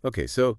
Okay, so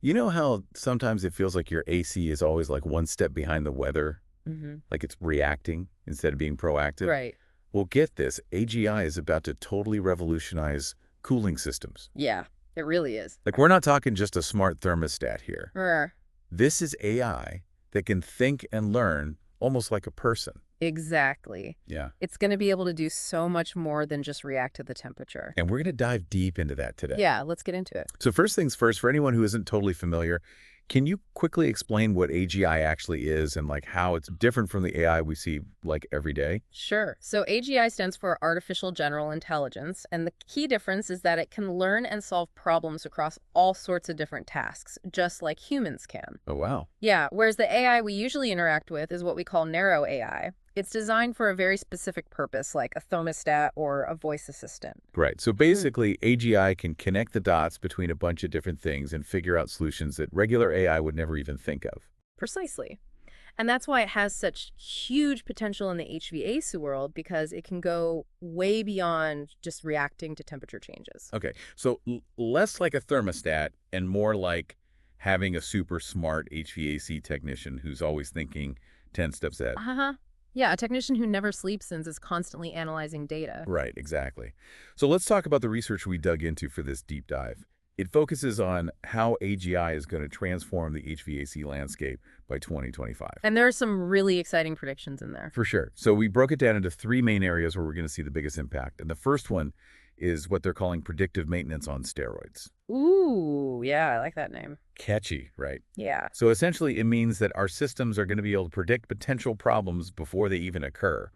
you know how sometimes it feels like your AC is always like one step behind the weather, Hmm. like it's reacting instead of being proactive? Right. Well, get this, AGI is about to totally revolutionize cooling systems. Yeah, it really is. Like, we're not talking just a smart thermostat here. Er, This is AI that can think and learn almost like a person. exactly. Yeah. It's going to be able to do so much more than just react to the temperature. And we're going to dive deep into that today. Yeah, let's get into it. So first things first, for anyone who isn't totally familiar, can you quickly explain what AGI actually is and like how it's different from the AI we see like every day? Sure. So AGI stands for Artificial General Intelligence, and the key difference is that it can learn and solve problems across all sorts of different tasks, just like humans can. Oh, wow. Yeah, whereas the AI we usually interact with is what we call narrow AI. It's designed for a very specific purpose, like a thermostat or a voice assistant. Right. So Mm, basically, AGI can connect the dots between a bunch of different things and figure out solutions that regular AI would never even think of. precisely. And that's why it has such huge potential in the HVAC world because it can go way beyond just reacting to temperature changes. Okay. So less like a thermostat and more like having a super smart HVAC technician who's always thinking 10 steps ahead. Uh-huh. Yeah, a technician who never sleeps and is constantly analyzing data. Right, exactly. So let's talk about the research we dug into for this deep dive. It focuses on how AGI is going to transform the HVAC landscape by 2025. And there are some really exciting predictions in there. For sure. So we broke it down into three main areas where we're going to see the biggest impact. And the first one is what they're calling predictive maintenance on steroids. Ooh, yeah, I like that name. Catchy, right? Yeah. So essentially, it means that our systems are going to be able to predict potential problems before they even occur,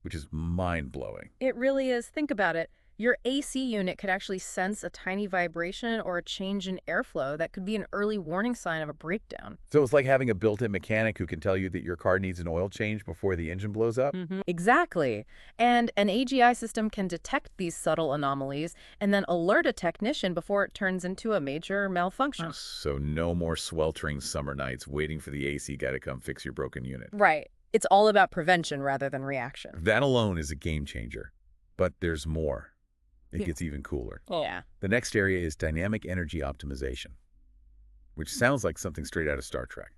which is mind-blowing. It really is. Think about it. Your AC unit could actually sense a tiny vibration or a change in airflow that could be an early warning sign of a breakdown. So it's like having a built-in mechanic who can tell you that your car needs an oil change before the engine blows up. Exactly. And an AGI system can detect these subtle anomalies and then alert a technician before it turns into a major malfunction. So no more sweltering summer nights waiting for the AC guy to come fix your broken unit. Right. It's all about prevention rather than reaction. That alone is a game changer. But there's more. It Yeah. gets even cooler. Yeah. The next area is dynamic energy optimization, which sounds like something straight out of Star Trek.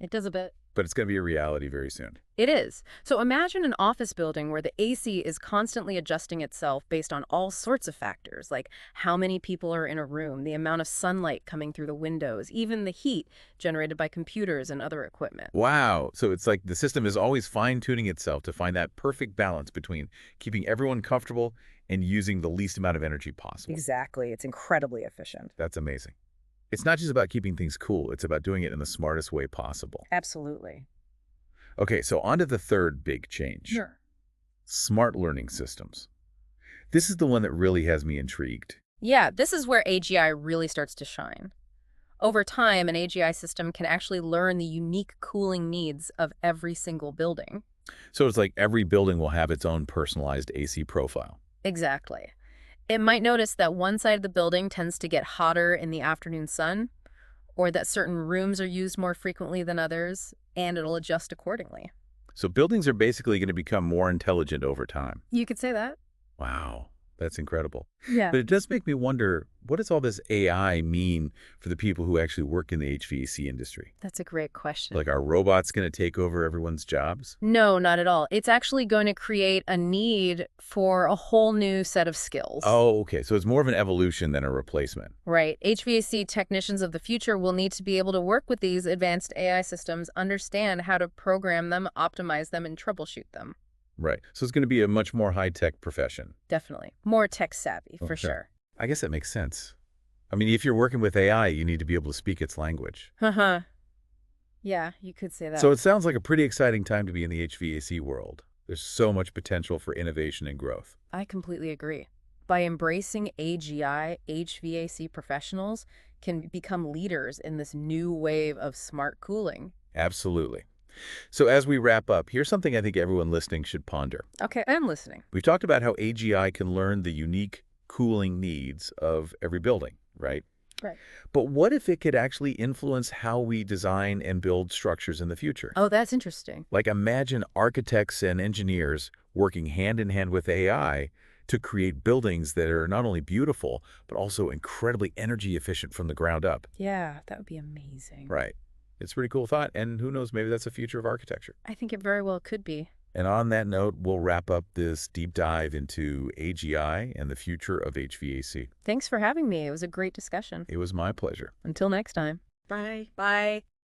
It does a bit. But it's going to be a reality very soon. It is. So imagine an office building where the AC is constantly adjusting itself based on all sorts of factors, like how many people are in a room, the amount of sunlight coming through the windows, even the heat generated by computers and other equipment. Wow. So it's like the system is always fine-tuning itself to find that perfect balance between keeping everyone comfortable and using the least amount of energy possible. Exactly. It's incredibly efficient. That's amazing. It's not just about keeping things cool. It's about doing it in the smartest way possible. Absolutely. Okay, so on to the third big change. Sure. Smart learning systems. This is the one that really has me intrigued. Yeah, this is where AGI really starts to shine. Over time, an AGI system can actually learn the unique cooling needs of every single building. So it's like every building will have its own personalized AC profile. Exactly. It might notice that one side of the building tends to get hotter in the afternoon sun, or that certain rooms are used more frequently than others, and it'll adjust accordingly. So buildings are basically going to become more intelligent over time. You could say that. Wow, that's incredible. Yeah. But it does make me wonder, what does all this AI mean for the people who actually work in the HVAC industry? That's a great question. Like, are robots going to take over everyone's jobs? No, not at all. It's actually going to create a need for a whole new set of skills. Oh, okay. So it's more of an evolution than a replacement. Right. HVAC technicians of the future will need to be able to work with these advanced AI systems, understand how to program them, optimize them, and troubleshoot them. Right. So it's going to be a much more high-tech profession. Definitely. More tech savvy, for Okay. sure. I guess that makes sense. I mean, if you're working with AI, you need to be able to speak its language. Haha. Yeah, you could say that. So it sounds like a pretty exciting time to be in the HVAC world. There's so much potential for innovation and growth. I completely agree. By embracing AGI, HVAC professionals can become leaders in this new wave of smart cooling. Absolutely. So as we wrap up, here's something I think everyone listening should ponder. Okay, I'm listening. We've talked about how AGI can learn the unique cooling needs of every building, right? Right. But what if it could actually influence how we design and build structures in the future? Oh, that's interesting. Like, imagine architects and engineers working hand in hand with AI to create buildings that are not only beautiful, but also incredibly energy efficient from the ground up. Yeah, that would be amazing. Right. It's a pretty cool thought, and who knows, maybe that's the future of architecture. I think it very well could be. And on that note, we'll wrap up this deep dive into AGI and the future of HVAC. Thanks for having me. It was a great discussion. It was my pleasure. Until next time. Bye. Bye.